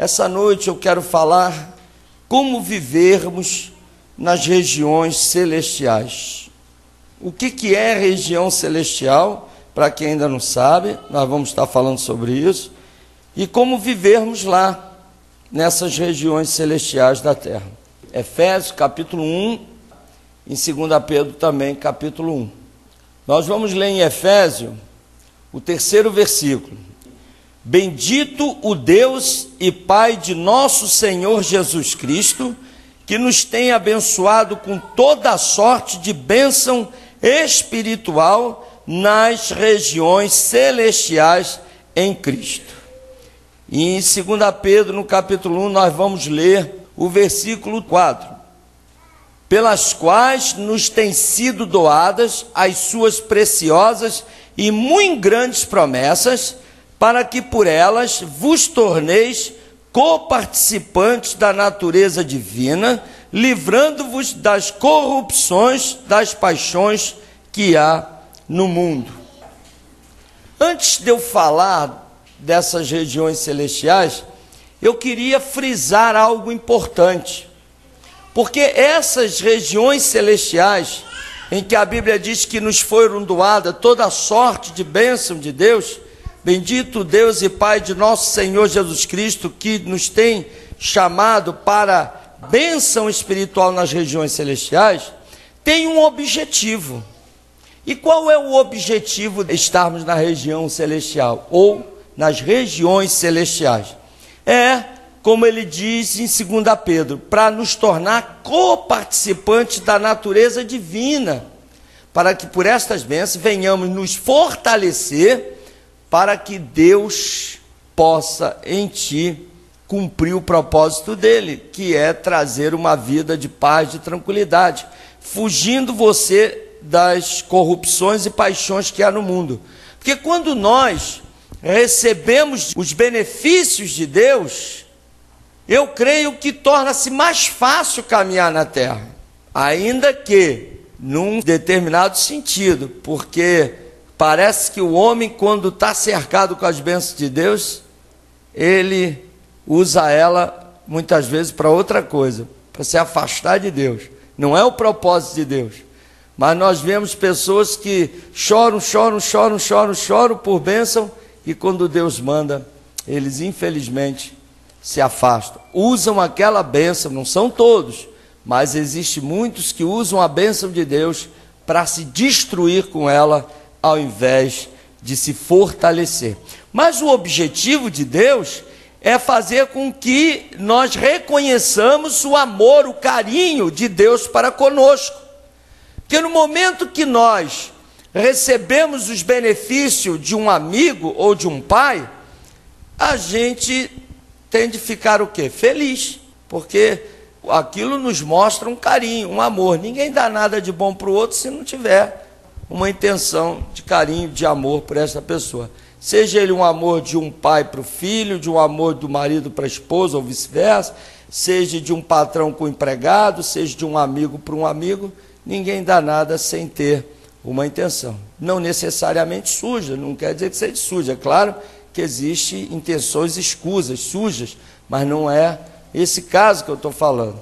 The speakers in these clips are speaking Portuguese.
Essa noite eu quero falar como vivermos nas regiões celestiais. O que é região celestial? Para quem ainda não sabe, nós vamos estar falando sobre isso. E como vivermos lá, nessas regiões celestiais da terra. Efésios capítulo 1, em 2 Pedro também capítulo 1. Nós vamos ler em Efésios o 3º versículo. Bendito o Deus e Pai de nosso Senhor Jesus Cristo, que nos tem abençoado com toda a sorte de bênção espiritual nas regiões celestiais em Cristo. E em 2 Pedro, no capítulo 1, nós vamos ler o versículo 4. Pelas quais nos têm sido doadas as suas preciosas e muito grandes promessas, para que por elas vos torneis coparticipantes da natureza divina, livrando-vos das corrupções, das paixões que há no mundo. Antes de eu falar dessas regiões celestiais, eu queria frisar algo importante, porque essas regiões celestiais, em que a Bíblia diz que nos foram doadas toda a sorte de bênção de Deus, bendito Deus e Pai de nosso Senhor Jesus Cristo, que nos tem chamado para bênção espiritual nas regiões celestiais, tem um objetivo. E qual é o objetivo de estarmos na região celestial, ou nas regiões celestiais? É, como ele diz em 2 Pedro, para nos tornar coparticipantes da natureza divina, para que por estas bênçãos venhamos nos fortalecer, para que Deus possa em ti cumprir o propósito dele, que é trazer uma vida de paz, de tranquilidade, fugindo você das corrupções e paixões que há no mundo. Porque quando nós recebemos os benefícios de Deus, eu creio que torna-se mais fácil caminhar na terra, ainda que num determinado sentido, porque parece que o homem, quando está cercado com as bênçãos de Deus, ele usa ela muitas vezes para outra coisa, para se afastar de Deus. Não é o propósito de Deus. Mas nós vemos pessoas que choram por bênção, e quando Deus manda, eles infelizmente se afastam. Usam aquela bênção, não são todos, mas existem muitos que usam a bênção de Deus para se destruir com ela, ao invés de se fortalecer. Mas o objetivo de Deus é fazer com que nós reconheçamos o amor, o carinho de Deus para conosco. Porque no momento que nós recebemos os benefícios de um amigo ou de um pai, a gente tem de ficar o quê? Feliz, porque aquilo nos mostra um carinho, um amor. Ninguém dá nada de bom para o outro se não tiver uma intenção de carinho, de amor por essa pessoa. Seja ele um amor de um pai para o filho, de um amor do marido para a esposa, ou vice-versa, seja de um patrão com o empregado, seja de um amigo para um amigo, ninguém dá nada sem ter uma intenção. Não necessariamente suja, não quer dizer que seja suja. É claro que existem intenções escusas, sujas, mas não é esse caso que eu estou falando.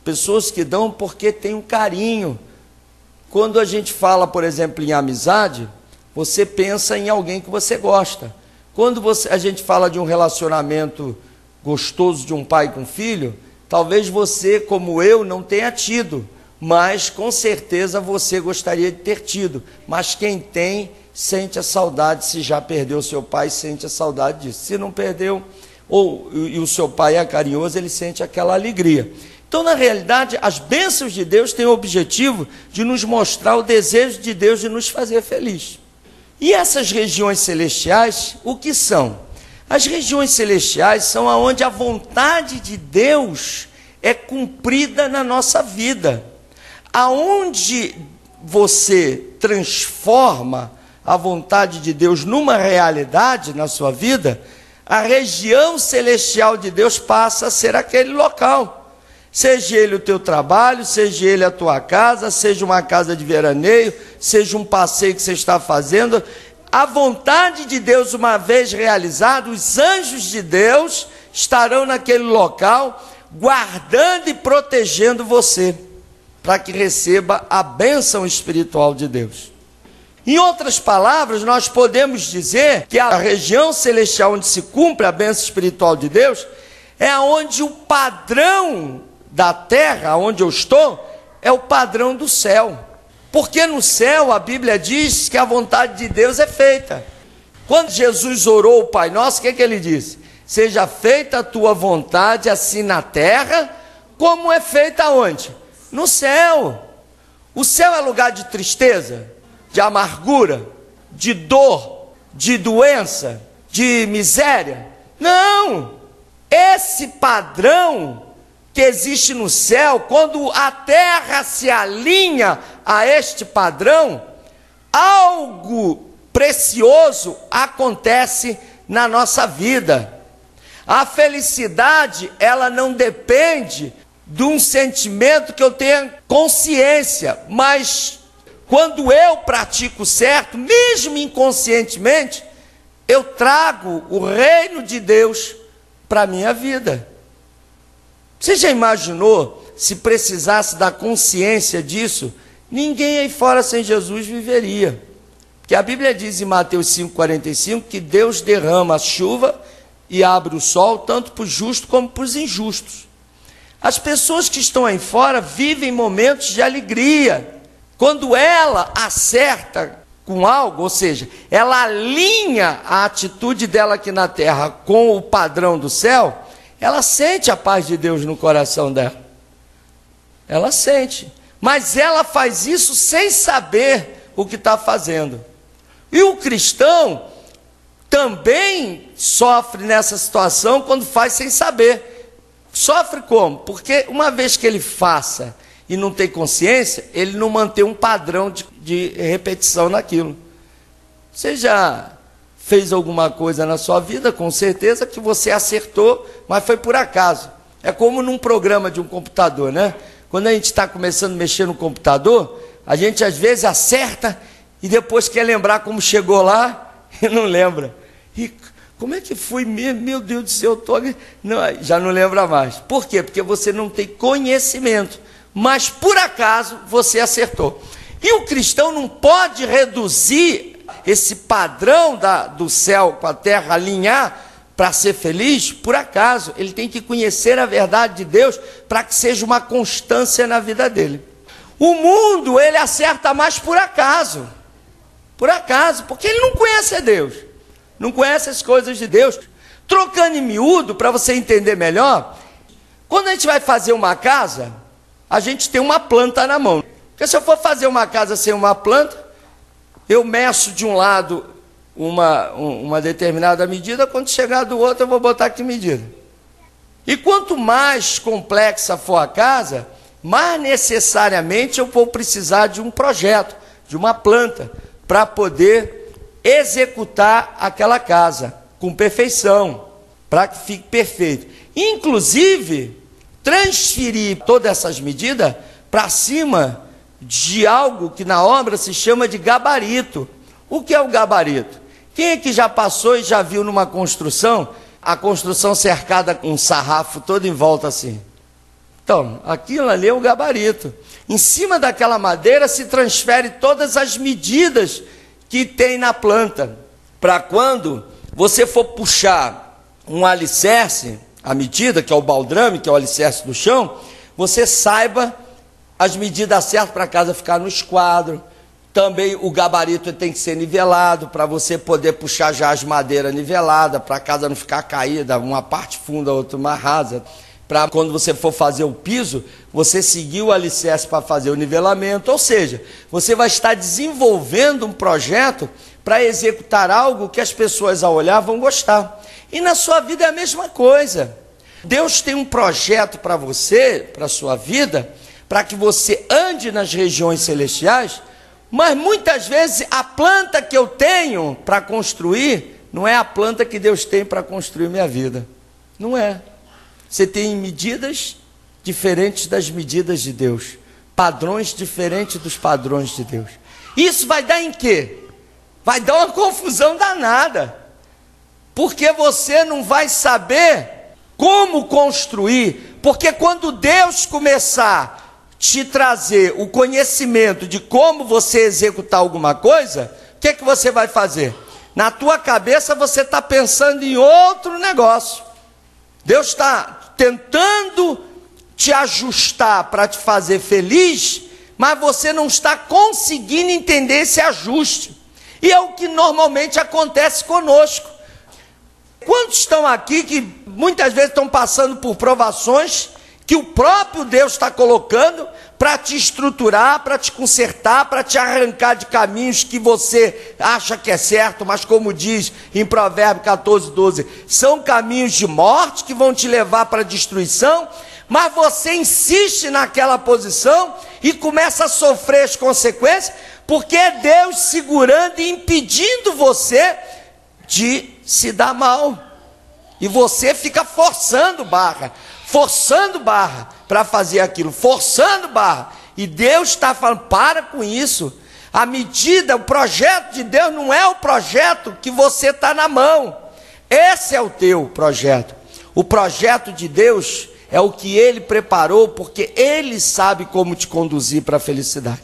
Pessoas que dão porque têm um carinho. Quando a gente fala, por exemplo, em amizade, você pensa em alguém que você gosta. Quando a gente fala de um relacionamento gostoso de um pai com filho, talvez você, como eu, não tenha tido, mas com certeza você gostaria de ter tido. Mas quem tem, sente a saudade. Se já perdeu seu pai, sente a saudade disso. Se não perdeu, e o seu pai é carinhoso, ele sente aquela alegria. Então, na realidade, as bênçãos de Deus têm o objetivo de nos mostrar o desejo de Deus de nos fazer feliz. E essas regiões celestiais, o que são? As regiões celestiais são onde a vontade de Deus é cumprida na nossa vida. Aonde você transforma a vontade de Deus numa realidade na sua vida, a região celestial de Deus passa a ser aquele local. Seja ele o teu trabalho, seja ele a tua casa, seja uma casa de veraneio, seja um passeio que você está fazendo, a vontade de Deus, uma vez realizada, os anjos de Deus estarão naquele local, guardando e protegendo você, para que receba a bênção espiritual de Deus. Em outras palavras, nós podemos dizer que a região celestial onde se cumpre a bênção espiritual de Deus é onde o padrão da terra, onde eu estou, é o padrão do céu. Porque no céu a Bíblia diz que a vontade de Deus é feita. Quando Jesus orou o Pai Nosso, o que ele disse? Seja feita a tua vontade, assim na terra, como é feita onde? No céu. O céu é lugar de tristeza, de amargura, de dor, de doença, de miséria? Não! Esse padrão que existe no céu, quando a terra se alinha a este padrão, algo precioso acontece na nossa vida. A felicidade, ela não depende de um sentimento que eu tenha consciência, mas quando eu pratico certo, mesmo inconscientemente, eu trago o reino de Deus para a minha vida. Você já imaginou se precisasse da consciência disso? Ninguém aí fora sem Jesus viveria. Porque a Bíblia diz em Mateus 5,45 que Deus derrama a chuva e abre o sol, tanto para os justos como para os injustos. As pessoas que estão aí fora vivem momentos de alegria. Quando ela acerta com algo, ou seja, ela alinha a atitude dela aqui na terra com o padrão do céu, ela sente a paz de Deus no coração dela. Ela sente. Mas ela faz isso sem saber o que está fazendo. E o cristão também sofre nessa situação quando faz sem saber. Sofre como? Porque uma vez que ele faça e não tem consciência, ele não mantém um padrão de repetição naquilo. Você já fez alguma coisa na sua vida, com certeza que você acertou, mas foi por acaso. É como num programa de um computador, né? Quando a gente está começando a mexer no computador, a gente às vezes acerta e depois quer lembrar como chegou lá e não lembra. E como é que foi mesmo? Meu Deus do céu, não, já não lembra mais. Por quê? Porque você não tem conhecimento, mas por acaso você acertou. E o cristão não pode reduzir esse padrão do céu com a terra, alinhar para ser feliz, por acaso. Ele tem que conhecer a verdade de Deus para que seja uma constância na vida dele. O mundo, ele acerta mais por acaso, porque ele não conhece a Deus, não conhece as coisas de Deus. Trocando em miúdo, para você entender melhor, quando a gente vai fazer uma casa, a gente tem uma planta na mão. Porque se eu for fazer uma casa sem uma planta, eu meço de um lado uma determinada medida, quando chegar do outro eu vou botar que medida. E quanto mais complexa for a casa, mais necessariamente eu vou precisar de um projeto, de uma planta, para poder executar aquela casa com perfeição, para que fique perfeito. Inclusive, transferir todas essas medidas para cima de algo que na obra se chama de gabarito. O que é o gabarito? Quem é que já passou e já viu numa construção, a construção cercada com um sarrafo todo em volta assim? Então, aquilo ali é o gabarito. Em cima daquela madeira se transfere todas as medidas que tem na planta, para quando você for puxar um alicerce, a medida, que é o baldrame, que é o alicerce do chão, você saiba as medidas certas para a casa ficar no esquadro. Também o gabarito tem que ser nivelado, para você poder puxar já as madeiras niveladas, para a casa não ficar caída, uma parte funda, outra mais rasa. Para quando você for fazer o piso, você seguir o alicerce para fazer o nivelamento. Ou seja, você vai estar desenvolvendo um projeto para executar algo que as pessoas ao olhar vão gostar. E na sua vida é a mesma coisa. Deus tem um projeto para você, para a sua vida, para que você ande nas regiões celestiais, mas muitas vezes a planta que eu tenho para construir não é a planta que Deus tem para construir minha vida. Não é. Você tem medidas diferentes das medidas de Deus, padrões diferentes dos padrões de Deus. Isso vai dar em quê? Vai dar uma confusão danada, porque você não vai saber como construir, porque quando Deus começar a te trazer o conhecimento de como você executar alguma coisa, o que você vai fazer? Na tua cabeça você está pensando em outro negócio. Deus está tentando te ajustar para te fazer feliz, mas você não está conseguindo entender esse ajuste. E é o que normalmente acontece conosco. Quantos estão aqui que muitas vezes estão passando por provações que o próprio Deus está colocando para te estruturar, para te consertar, para te arrancar de caminhos que você acha que é certo, mas como diz em Provérbios 14, 12, são caminhos de morte que vão te levar para a destruição, mas você insiste naquela posição e começa a sofrer as consequências, porque é Deus segurando e impedindo você de se dar mal. E você fica forçando barra para fazer aquilo, forçando barra. E Deus está falando, para com isso. A medida, o projeto de Deus não é o projeto que você está na mão. Esse é o teu projeto. O projeto de Deus é o que Ele preparou, porque Ele sabe como te conduzir para a felicidade.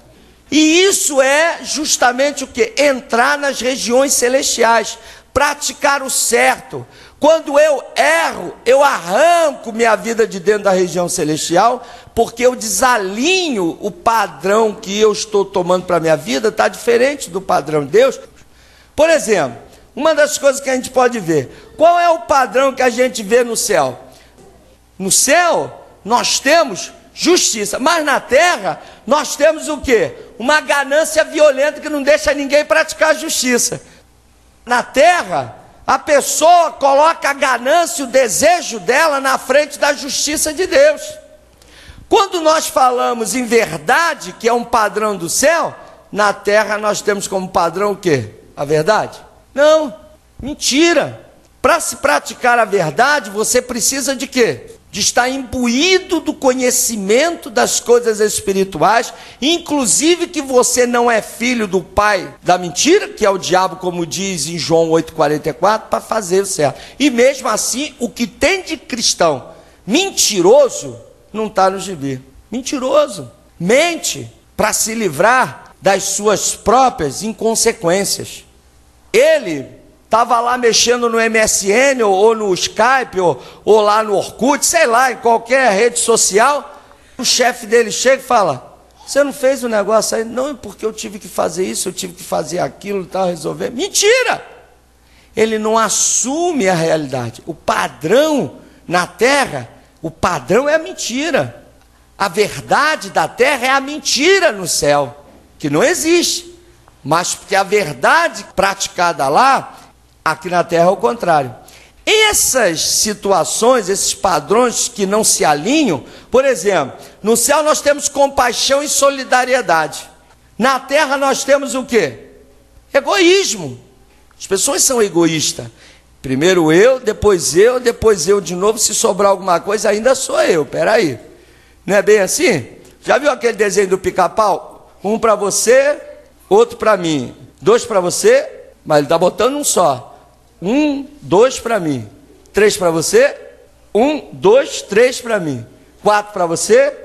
E isso é justamente o que? Entrar nas regiões celestiais, praticar o certo. Quando eu erro, eu arranco minha vida de dentro da região celestial, porque eu desalinho o padrão que eu estou tomando para a minha vida, está diferente do padrão de Deus. Por exemplo, uma das coisas que a gente pode ver, qual é o padrão que a gente vê no céu? No céu, nós temos justiça, mas na terra, nós temos o quê? Uma ganância violenta que não deixa ninguém praticar a justiça. Na terra, a pessoa coloca a ganância, o desejo dela na frente da justiça de Deus. Quando nós falamos em verdade, que é um padrão do céu, na terra nós temos como padrão o quê? A verdade? Não, mentira. Para se praticar a verdade, você precisa de quê? De estar imbuído do conhecimento das coisas espirituais, inclusive que você não é filho do pai da mentira, que é o diabo, como diz em João 8,44, para fazer o certo. E mesmo assim, o que tem de cristão mentiroso, não está no gibi. Mentiroso. Mente para se livrar das suas próprias inconsequências. Ele estava lá mexendo no MSN, ou no Skype, ou lá no Orkut, sei lá, em qualquer rede social. O chefe dele chega e fala, você não fez o negócio aí? Não, porque eu tive que fazer isso, eu tive que fazer aquilo, tal, resolver. Mentira! Ele não assume a realidade. O padrão na terra, o padrão é a mentira. A verdade da terra é a mentira no céu, que não existe. Mas porque a verdade praticada lá, aqui na terra é o contrário. Essas situações, esses padrões que não se alinham, por exemplo, no céu nós temos compaixão e solidariedade. Na terra nós temos o quê? Egoísmo. As pessoas são egoístas. Primeiro eu depois eu de novo. Se sobrar alguma coisa, ainda sou eu. Peraí. Não é bem assim? Já viu aquele desenho do Pica-Pau? Um para você, outro para mim. 2 para você, mas ele está botando um só. 1, 2 para mim. 3 para você. 1, 2, 3 para mim. 4 para você.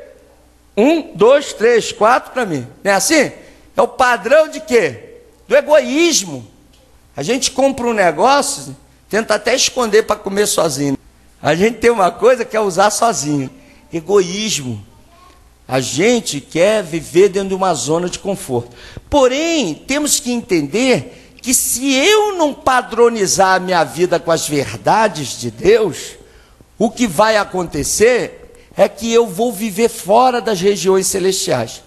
1, 2, 3, 4 para mim. Não é assim? É o padrão de quê? Do egoísmo. A gente compra um negócio, tenta até esconder para comer sozinho. A gente tem uma coisa que é usar sozinho. Egoísmo. A gente quer viver dentro de uma zona de conforto. Porém, temos que entender que se eu não padronizar a minha vida com as verdades de Deus, o que vai acontecer é que eu vou viver fora das regiões celestiais.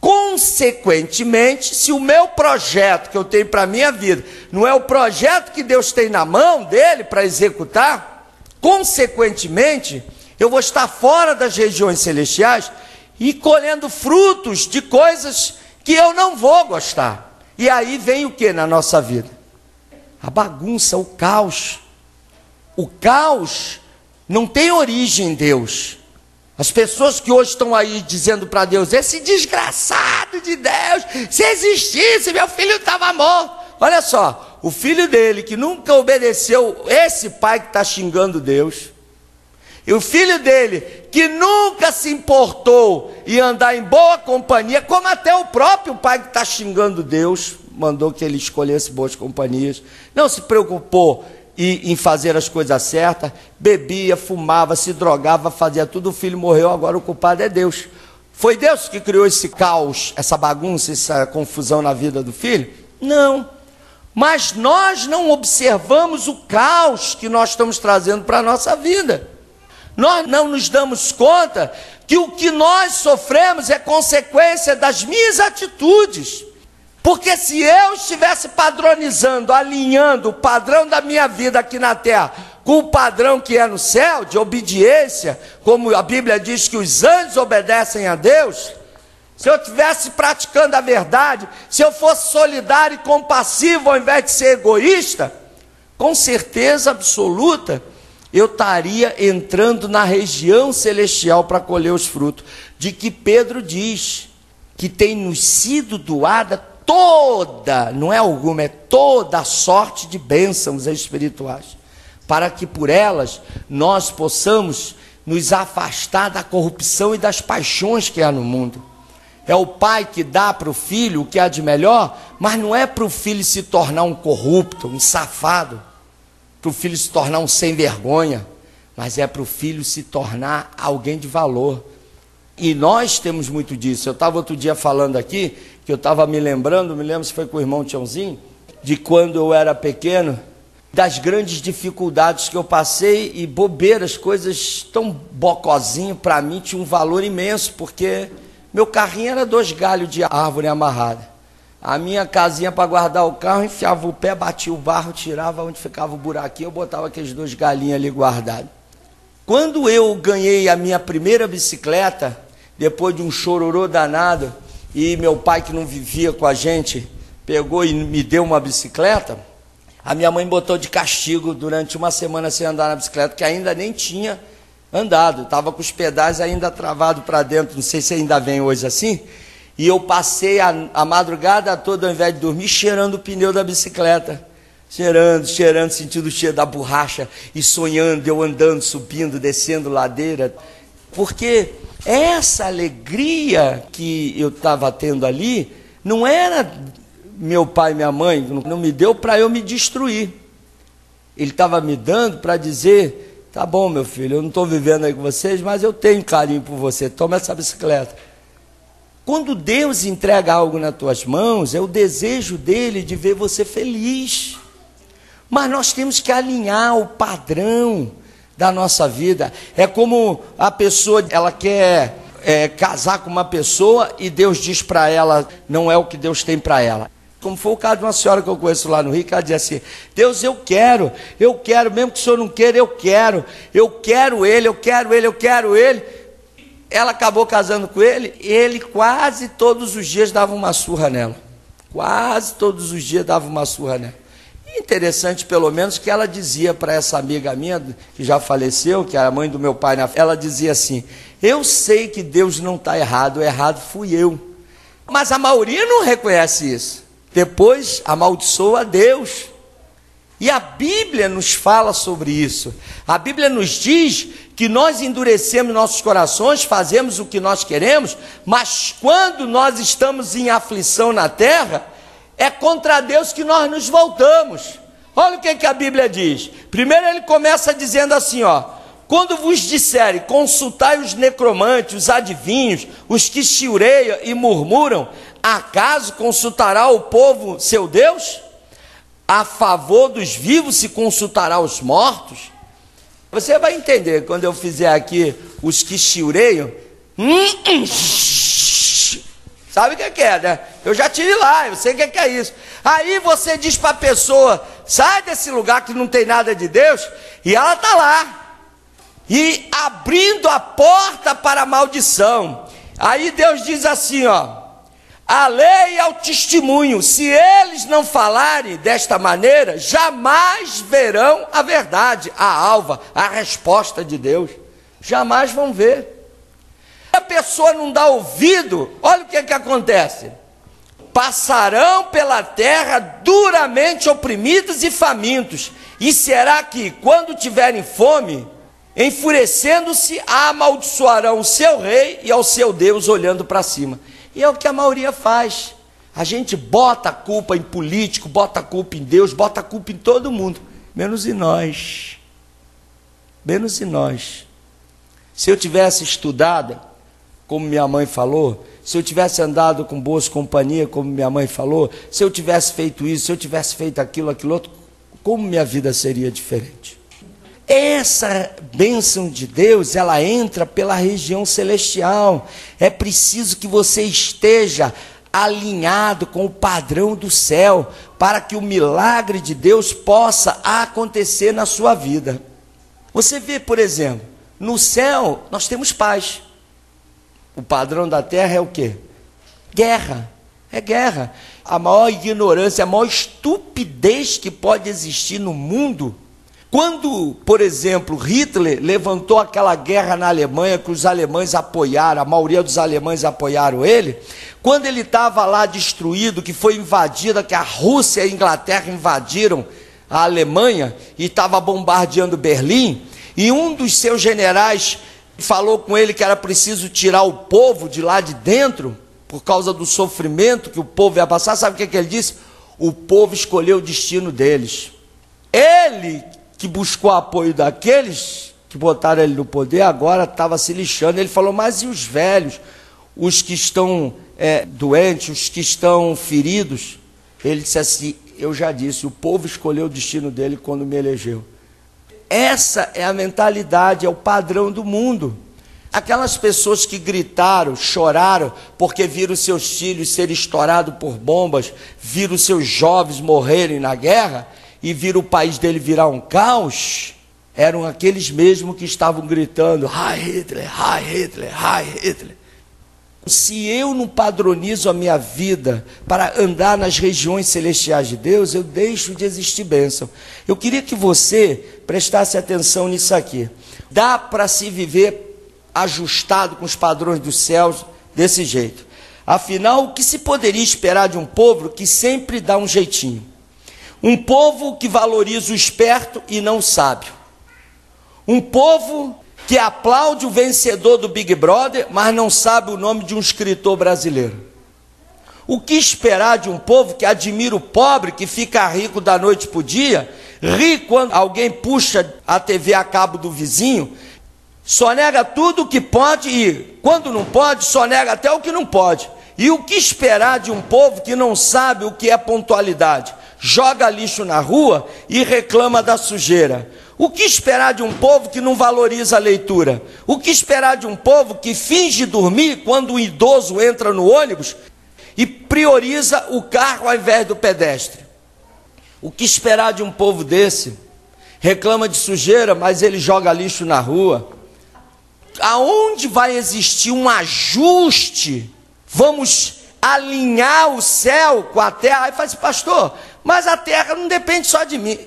Consequentemente, se o meu projeto que eu tenho para a minha vida não é o projeto que Deus tem na mão dele para executar, consequentemente, eu vou estar fora das regiões celestiais e colhendo frutos de coisas que eu não vou gostar. E aí vem o que na nossa vida? A bagunça, o caos. O caos não tem origem em Deus. As pessoas que hoje estão aí dizendo para Deus, esse desgraçado de Deus, se existisse, meu filho estava morto. Olha só, o filho dele que nunca obedeceu, esse pai que está xingando Deus, E o filho dele, que nunca se importou em andar em boa companhia, como até o próprio pai que está xingando Deus, mandou que ele escolhesse boas companhias, não se preocupou em fazer as coisas certas, bebia, fumava, se drogava, fazia tudo, o filho morreu, agora o culpado é Deus. Foi Deus que criou esse caos, essa bagunça, essa confusão na vida do filho? Não. Mas nós não observamos o caos que nós estamos trazendo para a nossa vida. Nós não nos damos conta que o que nós sofremos é consequência das minhas atitudes. Porque se eu estivesse padronizando, alinhando o padrão da minha vida aqui na terra com o padrão que é no céu, de obediência, como a Bíblia diz que os anjos obedecem a Deus, se eu estivesse praticando a verdade, se eu fosse solidário e compassivo ao invés de ser egoísta, com certeza absoluta, eu estaria entrando na região celestial para colher os frutos, de que Pedro diz que tem nos sido doada toda, não é alguma, é toda a sorte de bênçãos espirituais, para que por elas nós possamos nos afastar da corrupção e das paixões que há no mundo. É o pai que dá para o filho o que há de melhor, mas não é para o filho se tornar um corrupto, um safado, para o filho se tornar um sem vergonha, mas é para o filho se tornar alguém de valor. E nós temos muito disso. Eu estava outro dia falando aqui, que eu estava me lembrando se foi com o irmão Tiãozinho, de quando eu era pequeno, das grandes dificuldades que eu passei e bobeiras, coisas tão bocozinho, para mim tinha um valor imenso, porque meu carrinho era 2 galhos de árvore amarrada. A minha casinha para guardar o carro, enfiava o pé, batia o barro, tirava onde ficava o buraquinho, eu botava aqueles 2 galinhos ali guardados. Quando eu ganhei a minha primeira bicicleta, depois de um chororô danado, e meu pai, que não vivia com a gente, pegou e me deu uma bicicleta, a minha mãe botou de castigo durante 1 semana sem andar na bicicleta, que ainda nem tinha andado, estava com os pedais ainda travados para dentro, não sei se ainda vem hoje assim, e eu passei a madrugada toda, ao invés de dormir, cheirando o pneu da bicicleta, cheirando, sentindo o cheiro da borracha, e sonhando, eu andando, subindo, descendo ladeira, porque essa alegria que eu estava tendo ali, não era meu pai e minha mãe, não me deu para eu me destruir, ele estava me dando para dizer, tá bom meu filho, eu não estou vivendo aí com vocês, mas eu tenho carinho por você, toma essa bicicleta. Quando Deus entrega algo nas tuas mãos, é o desejo dele de ver você feliz. Mas nós temos que alinhar o padrão da nossa vida. É como a pessoa, ela quer casar com uma pessoa e Deus diz para ela, não é o que Deus tem para ela. Como foi o caso de uma senhora que eu conheço lá no Rio, que ela dizia assim, Deus, eu quero, mesmo que o senhor não queira, eu quero ele. Ela acabou casando com ele, e ele quase todos os dias dava uma surra nela. E interessante, pelo menos, que ela dizia para essa amiga minha, que já faleceu, que era a mãe do meu pai, ela dizia assim, eu sei que Deus não está errado, o errado fui eu. Mas a maioria não reconhece isso. Depois amaldiçoa a Deus. E a Bíblia nos fala sobre isso. A Bíblia nos diz que nós endurecemos nossos corações, fazemos o que nós queremos, mas quando nós estamos em aflição na terra, é contra Deus que nós nos voltamos. Olha o que a Bíblia diz. Primeiro ele começa dizendo assim, quando vos disserem, consultai os necromantes, os adivinhos, os que chiureiam e murmuram, acaso consultará o povo seu Deus? A favor dos vivos se consultará os mortos? Você vai entender quando eu fizer aqui os que chiureiam. Sabe o que é, né? Eu já tive lá, eu sei o que é isso. Aí você diz para a pessoa, sai desse lugar que não tem nada de Deus, e ela está lá, e abrindo a porta para a maldição. Aí Deus diz assim, a lei é o testemunho, se eles não falarem desta maneira, jamais verão a verdade, a alva, a resposta de Deus, jamais vão ver. A pessoa não dá ouvido, olha o que acontece, passarão pela terra duramente oprimidos e famintos, e será que quando tiverem fome, enfurecendo-se, amaldiçoarão o seu rei e ao seu Deus olhando para cima. E é o que a maioria faz. A gente bota a culpa em político, bota a culpa em Deus, bota a culpa em todo mundo, menos em nós. Menos em nós. Se eu tivesse estudado, como minha mãe falou, se eu tivesse andado com boas companhias, como minha mãe falou, se eu tivesse feito isso, se eu tivesse feito aquilo, aquilo outro, como minha vida seria diferente? Essa bênção de Deus, ela entra pela região celestial. É preciso que você esteja alinhado com o padrão do céu, para que o milagre de Deus possa acontecer na sua vida. Você vê, por exemplo, no céu nós temos paz. O padrão da terra é o quê? Guerra. É guerra. A maior ignorância, a maior estupidez que pode existir no mundo. Quando, por exemplo, Hitler levantou aquela guerra na Alemanha, que os alemães apoiaram, a maioria dos alemães apoiaram ele, quando ele estava lá destruído, que foi invadida, que a Rússia e a Inglaterra invadiram a Alemanha e estava bombardeando Berlim, e um dos seus generais falou com ele que era preciso tirar o povo de lá de dentro, por causa do sofrimento que o povo ia passar. Sabe o que ele disse? O povo escolheu o destino deles. Ele, que buscou apoio daqueles que botaram ele no poder, agora estava se lixando. Ele falou, mas e os velhos, os que estão doentes, os que estão feridos? Ele disse assim, eu já disse, o povo escolheu o destino dele quando me elegeu. Essa é a mentalidade, é o padrão do mundo. Aquelas pessoas que gritaram, choraram, porque viram seus filhos serem estourados por bombas, viram seus jovens morrerem na guerra, e viram o país dele virar um caos, eram aqueles mesmos que estavam gritando, Heil Hitler, Heil Hitler, Heil Hitler. Se eu não padronizo a minha vida para andar nas regiões celestiais de Deus, eu deixo de existir bênção. Eu queria que você prestasse atenção nisso aqui. Dá para se viver ajustado com os padrões dos céus desse jeito. Afinal, o que se poderia esperar de um povo que sempre dá um jeitinho? Um povo que valoriza o esperto e não o sábio. Um povo que aplaude o vencedor do Big Brother, mas não sabe o nome de um escritor brasileiro. O que esperar de um povo que admira o pobre, que fica rico da noite para o dia, ri quando alguém puxa a TV a cabo do vizinho, só nega tudo o que pode e, quando não pode, só nega até o que não pode. E o que esperar de um povo que não sabe o que é pontualidade? Joga lixo na rua e reclama da sujeira. O que esperar de um povo que não valoriza a leitura? O que esperar de um povo que finge dormir quando um idoso entra no ônibus e prioriza o carro ao invés do pedestre? O que esperar de um povo desse? Reclama de sujeira, mas ele joga lixo na rua. Aonde vai existir um ajuste? Vamos alinhar o céu com a terra? Aí fala assim, pastor, mas a terra não depende só de mim.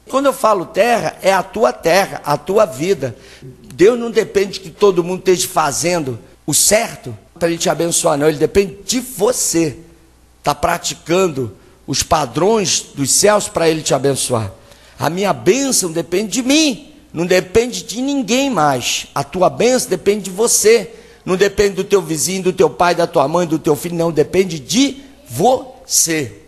Quando eu falo terra, é a terra, a tua vida. Deus não depende de que todo mundo esteja fazendo o certo para Ele te abençoar, não. Ele depende de você. Está praticando os padrões dos céus para Ele te abençoar. A minha bênção depende de mim, não depende de ninguém mais. A tua bênção depende de você. Não depende do teu vizinho, do teu pai, da tua mãe, do teu filho, não. Depende de você.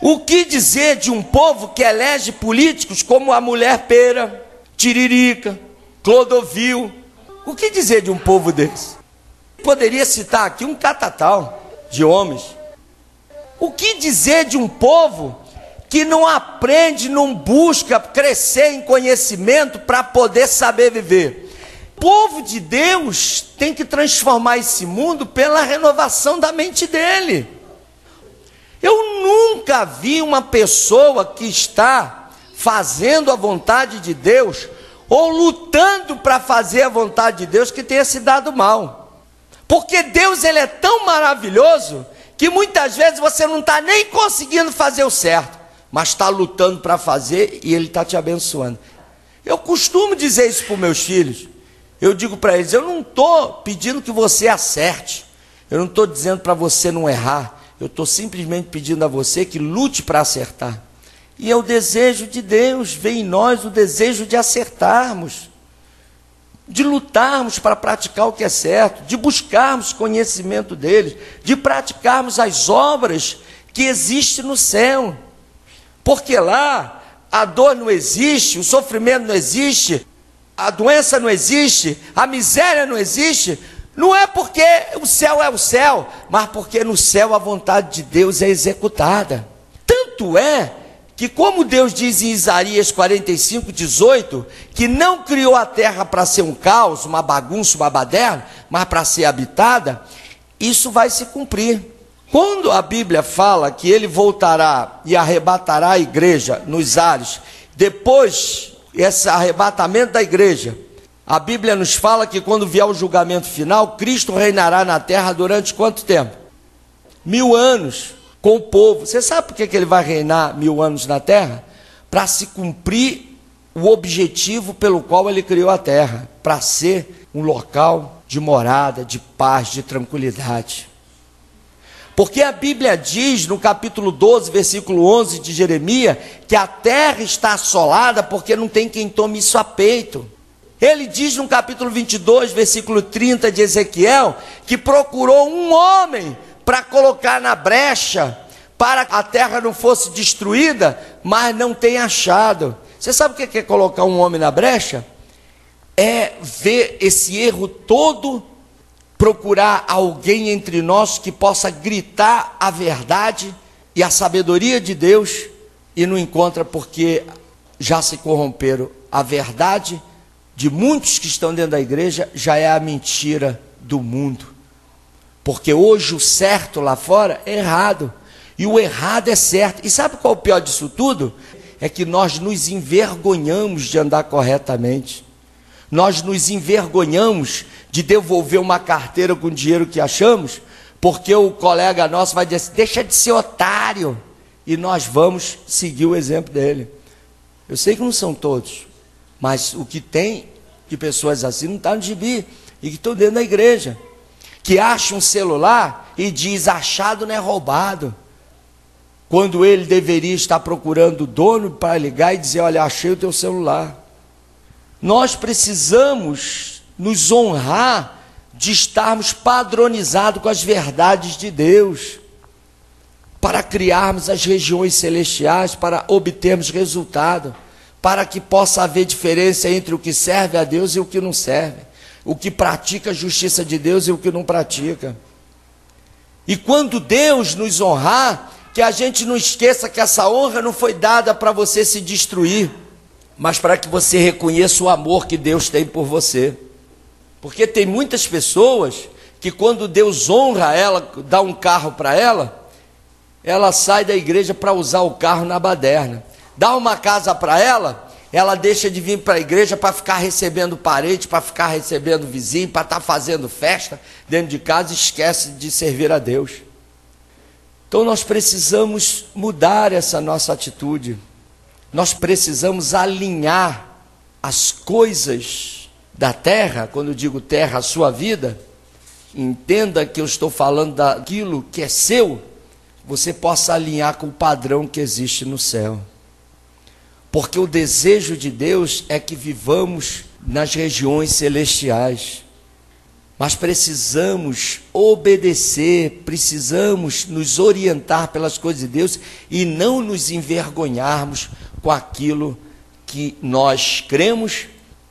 O que dizer de um povo que elege políticos como a mulher Pera, Tiririca, Clodovil? O que dizer de um povo desse? Poderia citar aqui um catatal de homens. O que dizer de um povo que não aprende, não busca crescer em conhecimento para poder saber viver? O povo de Deus tem que transformar esse mundo pela renovação da mente dele. Eu nunca vi uma pessoa que está fazendo a vontade de Deus ou lutando para fazer a vontade de Deus que tenha se dado mal. Porque Deus, ele é tão maravilhoso que muitas vezes você não está nem conseguindo fazer o certo, mas está lutando para fazer e ele está te abençoando. Eu costumo dizer isso para os meus filhos. Eu digo para eles, eu não estou pedindo que você acerte, eu não estou dizendo para você não errar, eu estou simplesmente pedindo a você que lute para acertar. E é o desejo de Deus, vem em nós o desejo de acertarmos. de lutarmos para praticar o que é certo, de buscarmos conhecimento deles, de praticarmos as obras que existem no céu. Porque lá a dor não existe, o sofrimento não existe, a doença não existe, a miséria não existe. Não é porque o céu é o céu, mas porque no céu a vontade de Deus é executada. Tanto é que, como Deus diz em Isaías 45:18, que não criou a terra para ser um caos, uma bagunça, uma baderna, mas para ser habitada, isso vai se cumprir. Quando a Bíblia fala que ele voltará e arrebatará a igreja nos ares, depois esse arrebatamento da igreja, a Bíblia nos fala que quando vier o julgamento final, Cristo reinará na terra durante quanto tempo? 1000 anos. Com o povo. Você sabe por que ele vai reinar 1000 anos na terra? Para se cumprir o objetivo pelo qual ele criou a terra, para ser um local de morada, de paz, de tranquilidade. Porque a Bíblia diz no capítulo 12, versículo 11 de Jeremias, que a terra está assolada porque não tem quem tome isso a peito. Ele diz no capítulo 22, versículo 30 de Ezequiel, que procurou um homem para colocar na brecha, para a terra não fosse destruída, mas não tem achado. Você sabe o que é colocar um homem na brecha? É ver esse erro todo, procurar alguém entre nós que possa gritar a verdade e a sabedoria de Deus, e não encontra porque já se corromperam. A verdade de muitos que estão dentro da igreja já é a mentira do mundo. Porque hoje o certo lá fora é errado, e o errado é certo. E sabe qual é o pior disso tudo? É que nós nos envergonhamos de andar corretamente. Nós nos envergonhamos de devolver uma carteira com o dinheiro que achamos, porque o colega nosso vai dizer assim, deixa de ser otário, e nós vamos seguir o exemplo dele. Eu sei que não são todos, mas o que tem de pessoas assim não está no gibi, e que estão dentro da igreja, que acha um celular e diz, achado não é roubado, quando ele deveria estar procurando o dono para ligar e dizer, olha, achei o teu celular. Nós precisamos nos honrar de estarmos padronizados com as verdades de Deus, para criarmos as regiões celestiais, para obtermos resultado, para que possa haver diferença entre o que serve a Deus e o que não serve, o que pratica a justiça de Deus e o que não pratica. E quando Deus nos honrar, que a gente não esqueça que essa honra não foi dada para você se destruir, mas para que você reconheça o amor que Deus tem por você. Porque tem muitas pessoas que quando Deus honra ela, dá um carro para ela, ela sai da igreja para usar o carro na baderna. Dá uma casa para ela, ela deixa de vir para a igreja para ficar recebendo parente, para ficar recebendo vizinho, para estar fazendo festa dentro de casa e esquece de servir a Deus. Então nós precisamos mudar essa nossa atitude. Nós precisamos alinhar as coisas da terra. Quando eu digo terra, a sua vida, entenda que eu estou falando daquilo que é seu, você possa alinhar com o padrão que existe no céu. Porque o desejo de Deus é que vivamos nas regiões celestiais. Mas precisamos obedecer, precisamos nos orientar pelas coisas de Deus e não nos envergonharmos com aquilo que nós cremos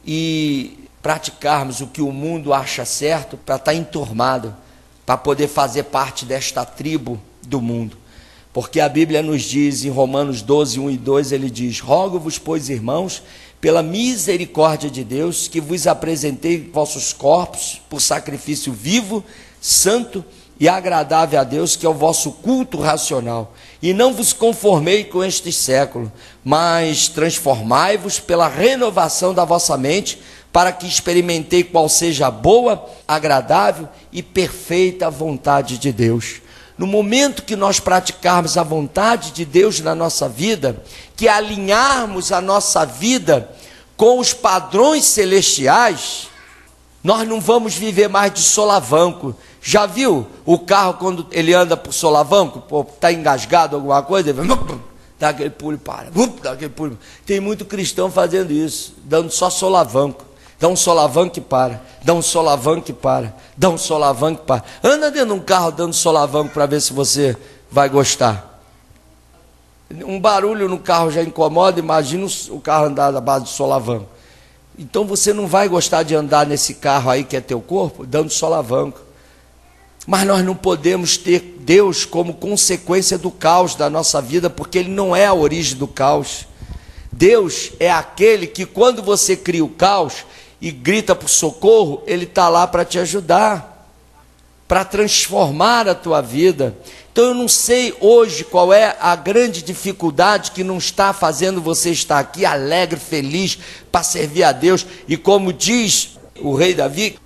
e praticarmos o que o mundo acha certo para estar enturmado, para poder fazer parte desta tribo do mundo. Porque a Bíblia nos diz em Romanos 12, 1 e 2, ele diz, rogo-vos, pois, irmãos, pela misericórdia de Deus, que vos apresentei vossos corpos por sacrifício vivo, santo e agradável a Deus, que é o vosso culto racional. E não vos conformei com este século, mas transformai-vos pela renovação da vossa mente, para que experimentei qual seja a boa, agradável e perfeita vontade de Deus. No momento que nós praticarmos a vontade de Deus na nossa vida, que alinharmos a nossa vida com os padrões celestiais, nós não vamos viver mais de solavanco. Já viu o carro quando ele anda por solavanco? Está engasgado alguma coisa, ele dá aquele pulo e para, dá aquele pulo. Tem muito cristão fazendo isso, dando só solavanco. Dá um solavanco e para, dá um solavanco e para, dá um solavanco e para. Anda dentro de um carro dando solavanco para ver se você vai gostar. Um barulho no carro já incomoda, imagina o carro andar à base de solavanco. Então você não vai gostar de andar nesse carro aí que é teu corpo, dando solavanco. Mas nós não podemos ter Deus como consequência do caos da nossa vida, porque Ele não é a origem do caos. Deus é aquele que quando você cria o caos e grita por socorro, Ele está lá para te ajudar, para transformar a tua vida. Então eu não sei hoje qual é a grande dificuldade que não está fazendo você estar aqui alegre, feliz, para servir a Deus. E como diz o rei Davi,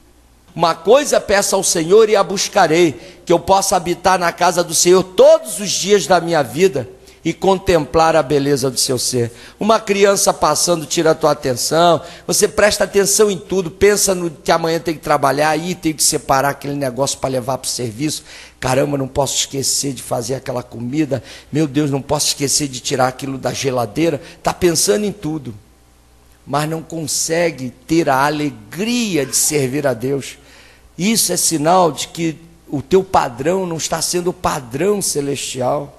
uma coisa peço ao Senhor e a buscarei, que eu possa habitar na casa do Senhor todos os dias da minha vida e contemplar a beleza do seu ser. Uma criança passando tira a tua atenção, você presta atenção em tudo, pensa no que amanhã tem que trabalhar, aí tem que separar aquele negócio para levar para o serviço. Caramba, não posso esquecer de fazer aquela comida, meu Deus, não posso esquecer de tirar aquilo da geladeira. Está pensando em tudo, mas não consegue ter a alegria de servir a Deus. Isso é sinal de que o teu padrão não está sendo o padrão celestial.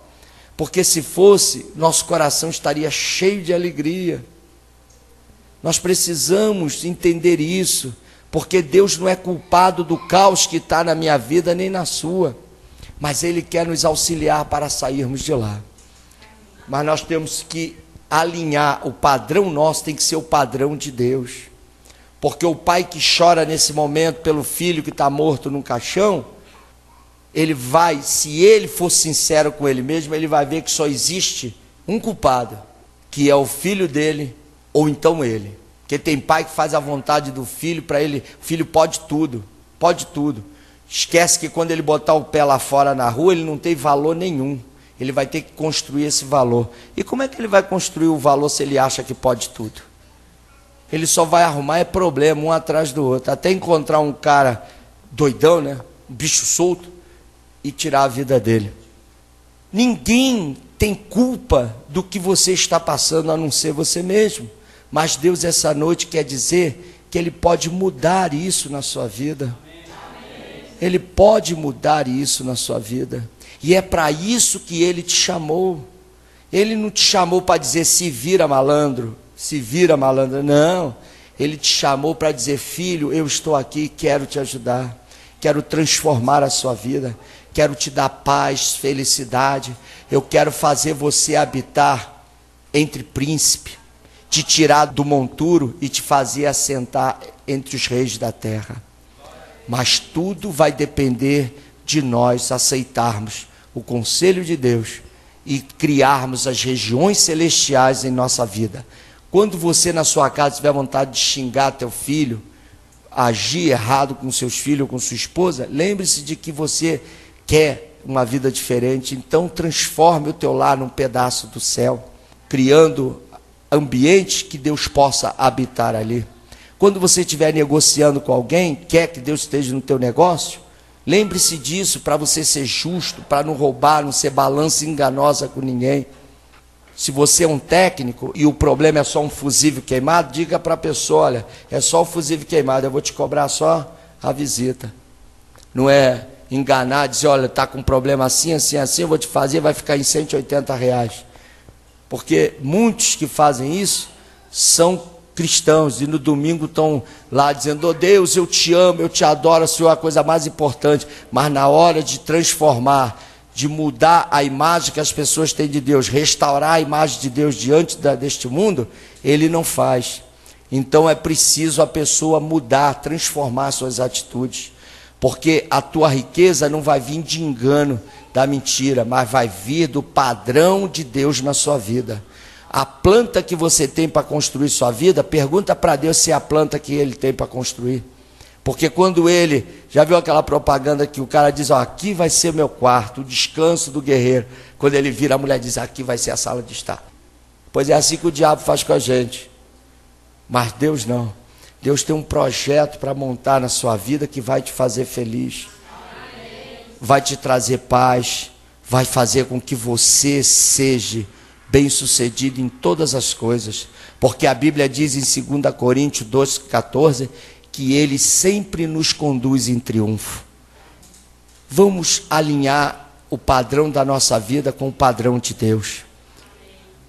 Porque se fosse, nosso coração estaria cheio de alegria. Nós precisamos entender isso, porque Deus não é culpado do caos que está na minha vida nem na sua, mas Ele quer nos auxiliar para sairmos de lá. Mas nós temos que alinhar, o padrão nosso tem que ser o padrão de Deus, porque o pai que chora nesse momento pelo filho que está morto num caixão, ele vai, se ele for sincero com ele mesmo, ele vai ver que só existe um culpado, que é o filho dele, ou então ele. Porque tem pai que faz a vontade do filho, para ele, o filho pode tudo, pode tudo. Esquece que quando ele botar o pé lá fora na rua, ele não tem valor nenhum. Ele vai ter que construir esse valor. E como é que ele vai construir o valor se ele acha que pode tudo? Ele só vai arrumar problema um atrás do outro, até encontrar um cara doidão, né? Um bicho solto, e tirar a vida dele. Ninguém tem culpa do que você está passando, a não ser você mesmo. Mas Deus essa noite quer dizer que Ele pode mudar isso na sua vida. Ele pode mudar isso na sua vida. E é para isso que Ele te chamou. Ele não te chamou para dizer se vira malandro, se vira malandro. Não. Ele te chamou para dizer, filho, eu estou aqui, quero te ajudar. Quero transformar a sua vida. Quero te dar paz, felicidade. Eu quero fazer você habitar entre príncipes, te tirar do monturo e te fazer assentar entre os reis da terra. Mas tudo vai depender de nós aceitarmos o conselho de Deus e criarmos as regiões celestiais em nossa vida. Quando você na sua casa tiver vontade de xingar teu filho, agir errado com seus filhos ou com sua esposa, lembre-se de que você quer uma vida diferente. Então transforme o teu lar num pedaço do céu, criando ambiente que Deus possa habitar ali. Quando você estiver negociando com alguém, quer que Deus esteja no teu negócio, lembre-se disso, para você ser justo, para não roubar, não ser balança enganosa com ninguém. Se você é um técnico e o problema é só um fusível queimado, diga para a pessoa, olha, é só o fusível queimado, eu vou te cobrar só a visita. Não é enganar, dizer, olha, está com um problema assim, assim, assim, eu vou te fazer, vai ficar em R$180. Porque muitos que fazem isso são cristãos e no domingo estão lá dizendo, oh Deus, eu te amo, eu te adoro, o Senhor é a coisa mais importante. Mas na hora de transformar, de mudar a imagem que as pessoas têm de Deus, restaurar a imagem de Deus diante deste mundo, ele não faz. Então é preciso a pessoa mudar, transformar suas atitudes. Porque a tua riqueza não vai vir de engano, da mentira, mas vai vir do padrão de Deus na sua vida. A planta que você tem para construir sua vida, pergunta para Deus se é a planta que Ele tem para construir. Porque quando Ele, já viu aquela propaganda que o cara diz, ó, aqui vai ser meu quarto, o descanso do guerreiro. Quando ele vira, a mulher diz, aqui vai ser a sala de estar. Pois é assim que o diabo faz com a gente. Mas Deus não. Deus tem um projeto para montar na sua vida que vai te fazer feliz, vai te trazer paz, vai fazer com que você seja bem-sucedido em todas as coisas, porque a Bíblia diz em 2 Coríntios 2,14, que Ele sempre nos conduz em triunfo. Vamos alinhar o padrão da nossa vida com o padrão de Deus.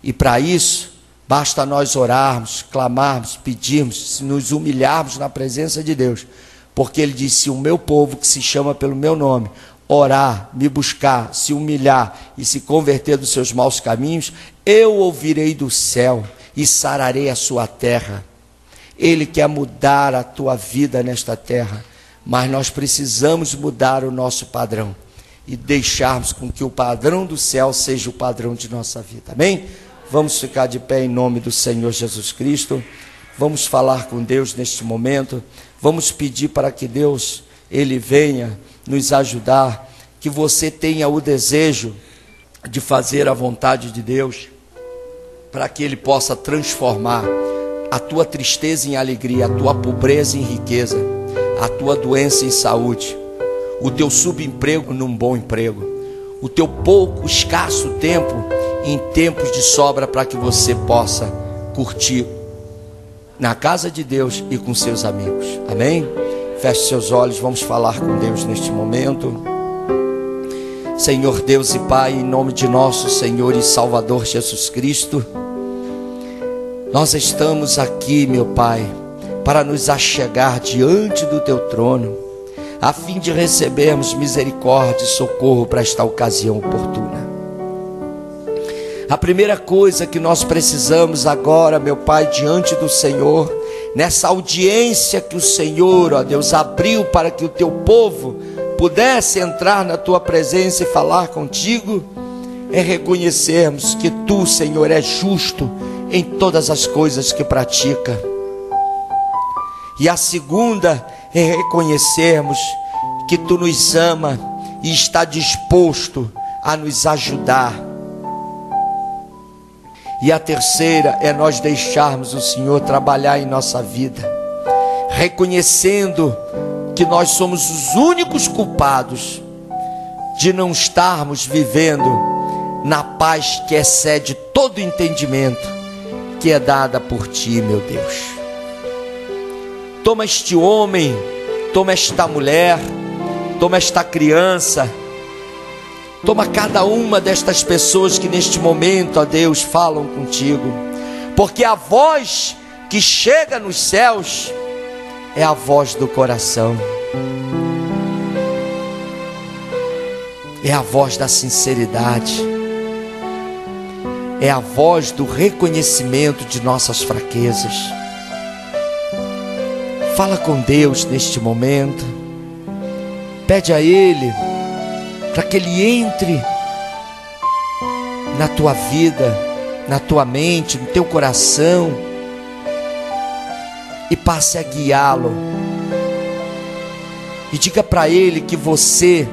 E para isso, basta nós orarmos, clamarmos, pedirmos, nos humilharmos na presença de Deus. Porque Ele disse: se o meu povo, que se chama pelo meu nome, orar, me buscar, se humilhar e se converter dos seus maus caminhos, eu ouvirei do céu e sararei a sua terra. Ele quer mudar a tua vida nesta terra, mas nós precisamos mudar o nosso padrão e deixarmos com que o padrão do céu seja o padrão de nossa vida. Amém? Vamos ficar de pé em nome do Senhor Jesus Cristo. Vamos falar com Deus neste momento. Vamos pedir para que Deus, Ele venha nos ajudar, que você tenha o desejo de fazer a vontade de Deus, para que Ele possa transformar a tua tristeza em alegria, a tua pobreza em riqueza, a tua doença em saúde, o teu subemprego num bom emprego, o teu pouco, escasso tempo em tempos de sobra, para que você possa curtir na casa de Deus e com seus amigos. Amém? Feche seus olhos, vamos falar com Deus neste momento. Senhor Deus e Pai, em nome de nosso Senhor e Salvador Jesus Cristo, nós estamos aqui, meu Pai, para nos achegar diante do Teu trono, a fim de recebermos misericórdia e socorro para esta ocasião oportuna. A primeira coisa que nós precisamos agora, meu Pai, diante do Senhor, nessa audiência que o Senhor, ó Deus, abriu para que o Teu povo pudesse entrar na Tua presença e falar contigo, é reconhecermos que Tu, Senhor, és justo em todas as coisas que pratica. E a segunda é reconhecermos que Tu nos ama e está disposto a nos ajudar. E a terceira é nós deixarmos o Senhor trabalhar em nossa vida, reconhecendo que nós somos os únicos culpados de não estarmos vivendo na paz que excede todo entendimento, que é dada por Ti, meu Deus. Toma este homem, toma esta mulher, toma esta criança, toma cada uma destas pessoas que neste momento, ó Deus, falam contigo, porque a voz que chega nos céus é a voz do coração, é a voz da sinceridade, é a voz do reconhecimento de nossas fraquezas. Fala com Deus neste momento, pede a Ele para que Ele entre na tua vida, na tua mente, no teu coração, e passe a guiá-lo. E diga para Ele que você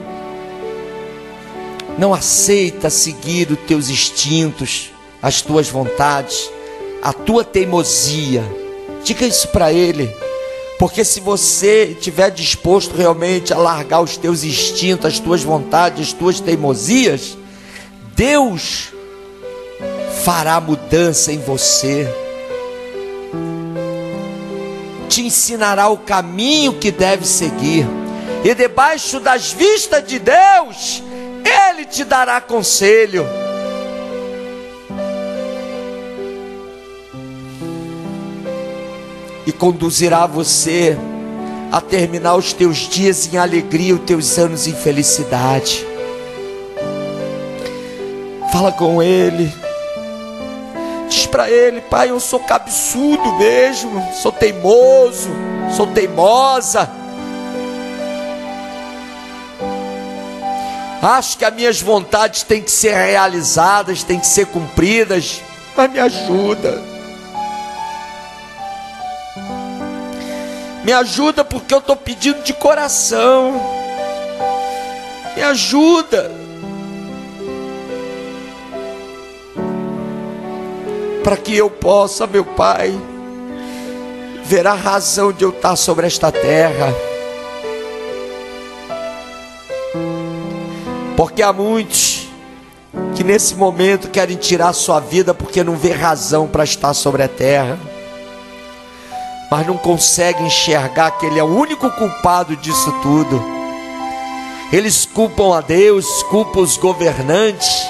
não aceita seguir os teus instintos, as tuas vontades, a tua teimosia. Diga isso para Ele. Porque se você estiver disposto realmente a largar os teus instintos, as tuas vontades, as tuas teimosias, Deus fará mudança em você, te ensinará o caminho que deve seguir, e debaixo das vistas de Deus, Ele te dará conselho. E conduzirá você a terminar os teus dias em alegria, os teus anos em felicidade. Fala com Ele. Diz para Ele: Pai, eu sou cabeçudo mesmo, sou teimoso, sou teimosa. Acho que as minhas vontades têm que ser realizadas, têm que ser cumpridas, mas me ajuda. Me ajuda, porque eu estou pedindo de coração. Me ajuda. Para que eu possa, meu Pai, ver a razão de eu estar sobre esta terra. Porque há muitos que nesse momento querem tirar sua vida porque não vê razão para estar sobre a terra, mas não conseguem enxergar que Ele é o único culpado disso tudo. Eles culpam a Deus, culpam os governantes,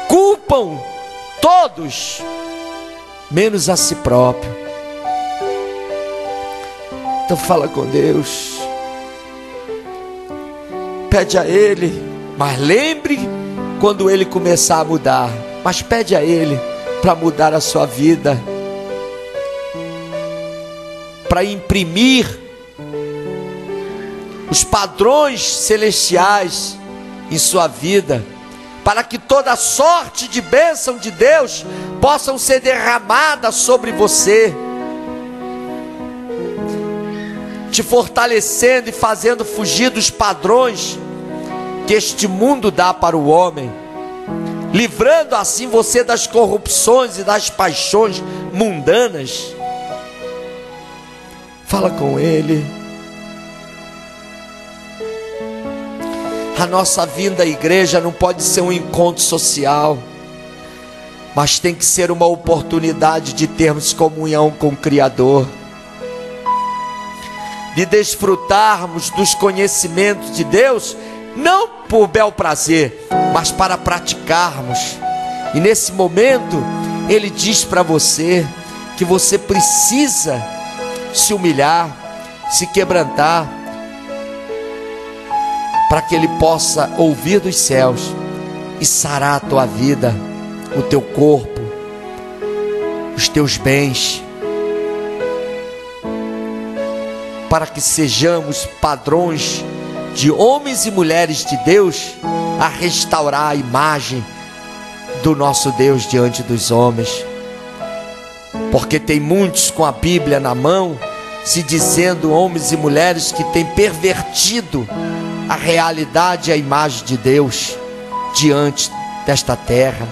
culpam todos, menos a si próprio. Então fala com Deus, pede a Ele, mas lembre quando Ele começar a mudar, mas pede a Ele para mudar a sua vida, para imprimir os padrões celestiais em sua vida, para que toda sorte de bênção de Deus possam ser derramadas sobre você, te fortalecendo e fazendo fugir dos padrões que este mundo dá para o homem, livrando assim você das corrupções e das paixões mundanas. Fala com Ele. A nossa vinda à igreja não pode ser um encontro social, mas tem que ser uma oportunidade de termos comunhão com o Criador, de desfrutarmos dos conhecimentos de Deus, não por bel prazer, mas para praticarmos. E nesse momento Ele diz para você que você precisa se humilhar, se quebrantar, para que Ele possa ouvir dos céus e sarar a tua vida, o teu corpo, os teus bens, para que sejamos padrões de homens e mulheres de Deus a restaurar a imagem do nosso Deus diante dos homens. Porque tem muitos com a Bíblia na mão, se dizendo homens e mulheres que têm pervertido a realidade e a imagem de Deus diante desta terra.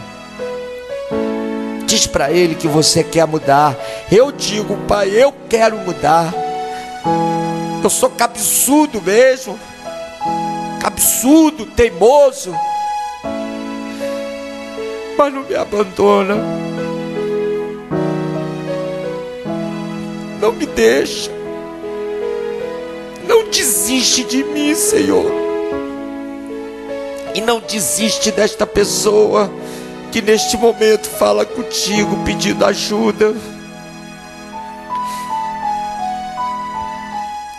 Diz para Ele que você quer mudar. Eu digo, Pai, eu quero mudar. Eu sou cabeçudo mesmo, cabeçudo, teimoso, mas não me abandona, não me deixa, não desiste de mim, Senhor, e não desiste desta pessoa que neste momento fala contigo pedindo ajuda.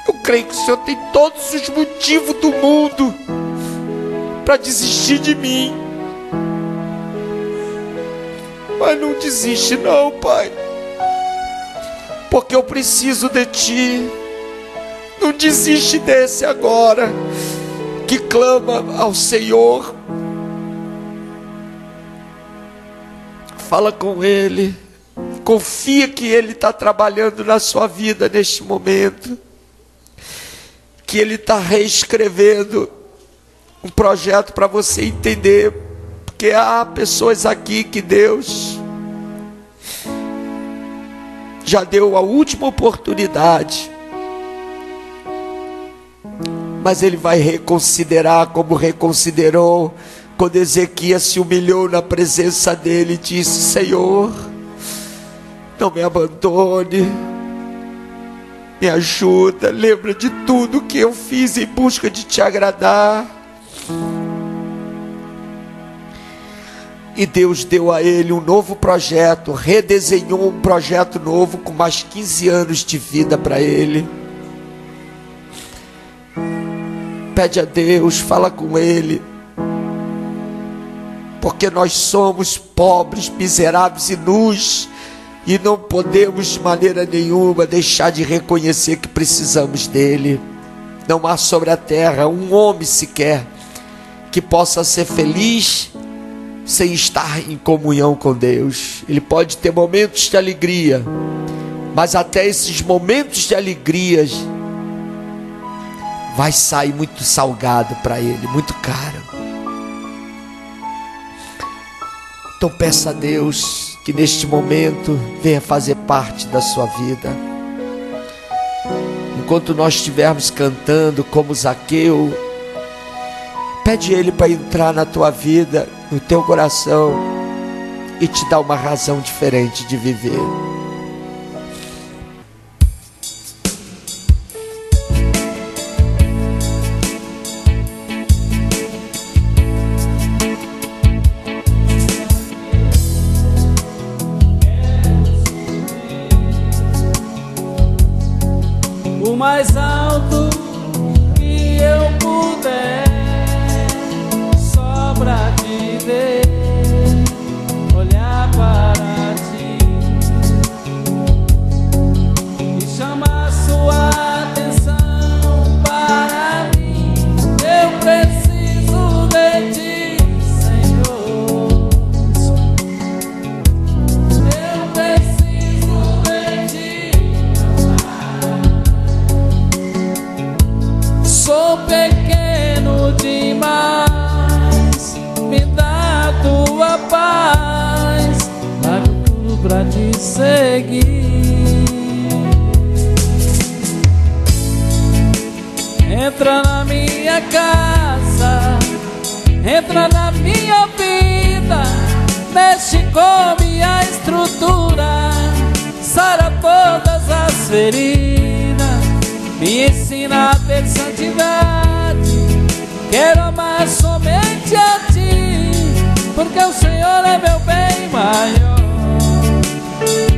Eu creio que o Senhor tem todos os motivos do mundo para desistir de mim, mas não desiste não, Pai, porque eu preciso de Ti. Não desiste desse agora que clama ao Senhor. Fala com Ele, confia que Ele está trabalhando na sua vida neste momento, que Ele está reescrevendo um projeto para você entender, porque há pessoas aqui que Deus já deu a última oportunidade, mas Ele vai reconsiderar, como reconsiderou quando Ezequias se humilhou na presença dEle e disse: Senhor, não me abandone, me ajuda, lembra de tudo que eu fiz em busca de Te agradar. E Deus deu a ele um novo projeto, redesenhou um projeto novo com mais 15 anos de vida para ele. Pede a Deus, fala com Ele, porque nós somos pobres, miseráveis e nus, e não podemos de maneira nenhuma deixar de reconhecer que precisamos dEle. Não há sobre a terra um homem sequer que possa ser feliz sem estar em comunhão com Deus. Ele pode ter momentos de alegria, mas até esses momentos de alegria vai sair muito salgado para ele, muito caro. Então peça a Deus que neste momento venha fazer parte da sua vida. Enquanto nós estivermos cantando como Zaqueu, pede Ele para entrar na tua vida no teu coração e te dá uma razão diferente de viver. O mais alto que eu puder, só pra te ver, olhar para ti e chamar sua atenção para mim. Eu preciso de ti, Senhor. Eu preciso de ti. Sou pequeno demais, me dá tua paz, largo tudo pra te seguir. Entra na minha casa, entra na minha vida, mexe com minha estrutura, sara todas as feridas, me ensina a ter santidade. Quero amar somente a ti, porque o Senhor é meu bem maior.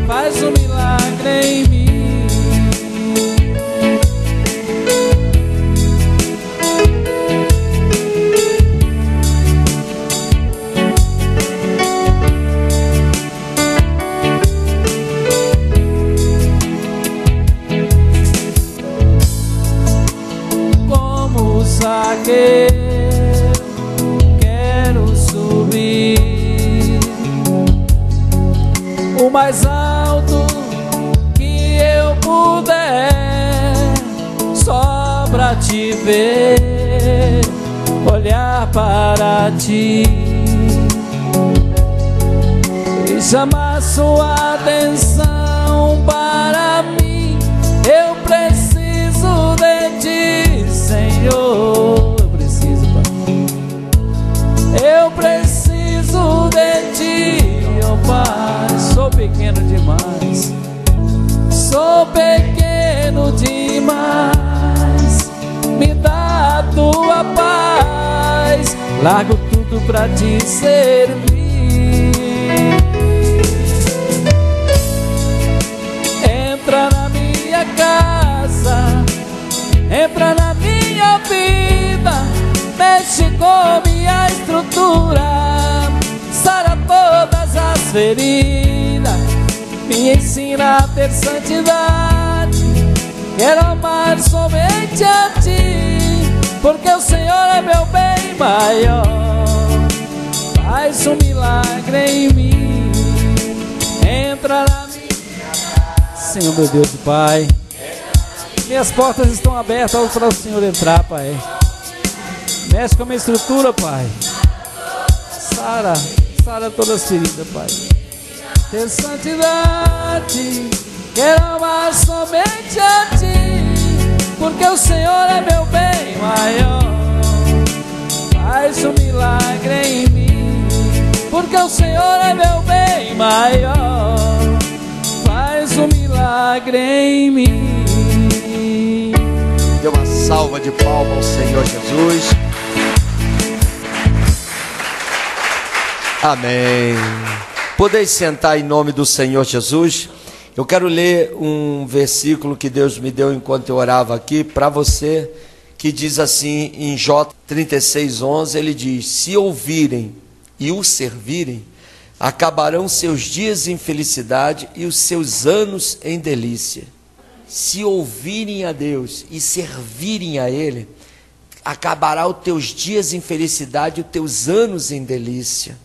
Faz um milagre em mim. Quero subir o mais alto que eu puder, só pra te ver, olhar para ti e chamar sua atenção para mim. Eu preciso de ti, Senhor. Eu preciso de ti, ó Pai. Sou pequeno demais, sou pequeno demais, me dá a tua paz, largo tudo pra te servir. Entra na minha casa, entra na minha vida, mexe com minha estrutura, sara todas as feridas, me ensina a ter santidade. Quero amar somente a ti, porque o Senhor é meu bem maior. Faz um milagre em mim. Entra na minha casa, Senhor meu Deus e Pai. Minhas portas estão abertas para o Senhor entrar, Pai. Mexe com a minha estrutura, Pai. Sara todas as feridas, Pai. Ter santidade, quero amar somente a ti, porque o Senhor é meu bem maior. Faz um milagre em mim, porque o Senhor é meu bem maior. Faz um milagre em mim. Dê uma salva de palmas ao Senhor Jesus. Amém. Podeis sentar em nome do Senhor Jesus. Eu quero ler um versículo que Deus me deu enquanto eu orava aqui para você, que diz assim em Jó 36:11, ele diz: se ouvirem e o servirem, acabarão seus dias em felicidade e os seus anos em delícia. Se ouvirem a Deus e servirem a Ele, acabará os teus dias em felicidade e os teus anos em delícia.